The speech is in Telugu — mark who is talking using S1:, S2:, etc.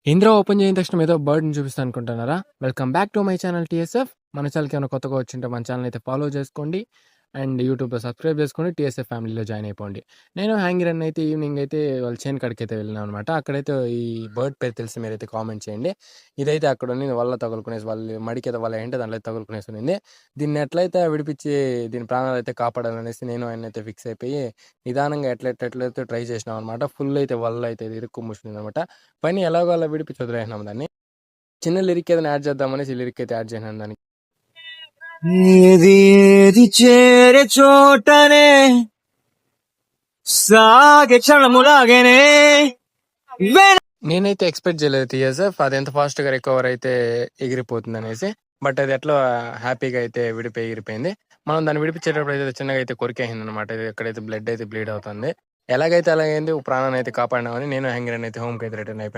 S1: ఇంద్ర ఓపెన్ చేసిన తక్షణం ఏదో బర్డ్‌ని చూపిస్తా అనుకుంటున్నారా? Welcome back to my channel TSF. మన ఛానల్‌కి ఏమైనా కొత్తగా వచ్చింటే మన ఛానల్ అయితే ఫాలో చేసుకోండి. అండ్ యూట్యూబ్‌లో సబ్స్క్రైబ్ చేసుకొని టీఎస్ఎఫ్ ఫ్యామిలీలో జాయిన్ అయిపోండి. నేను హ్యాంగరన్ అయితే ఈవినింగ్ అయితే వాళ్ళ చేను కాడికైతే వెళ్ళినాననమాట. అక్కడైతే ఈ బర్డ్ పేరు తెలిసి మీరైతే కామెంట్ చేయండి. ఇదైతే అక్కడ ఉన్నింది వల్ల తగులుకునేసి వాళ్ళ మడికైతే వల ఏంటి దాంట్లో తగులుకునేసి ఉన్నింది. దీన్ని ఎట్లయితే విడిపించి దీని ప్రాణాలు అయితే కాపాడాలనేసి నేను ఆయనైతే ఫిక్స్ అయిపోయి నిదానంగా ఎట్లయితే ట్రై చేసినాం అనమాట. ఫుల్ అయితే వల్ల అయితే ఇరుక్కు ముట్టిందనమాట. పని ఎలాగో అలా విడిపించి వదిలేసినాం దాన్ని. చిన్న లిరిక్ ఏదైనా యాడ్ చేద్దామనేసి లిరిక్ అయితే యాడ్ చేసినాను దానికి.
S2: ఏది ఏది చేరే చోటనే సాగే క్షణములాగనే
S1: నేనైతే ఎక్స్పెక్ట్ చేయలేదు టీఎస్ఎఫ్ అది ఎంత ఫాస్ట్ గా రికవర్ అయితే ఎగిరిపోతుంది అనేసి. బట్ అది ఎట్లా హ్యాపీగా అయితే విడిపోయి ఎగిరిపోయింది. మనం దాన్ని విడిపించేటప్పుడు అయితే చిన్నగా అయితే కొరికేసింది అనమాట. ఎక్కడైతే బ్లడ్ అయితే బ్లీడ్ అవుతుంది. ఎలాగైతే అలాగైంది ప్రాణాన్ని అయితే కాపాడినామని నేను హ్యాంగర్ అయితే హోమ్కి అయితే రిటర్న్ అయిపోయాను.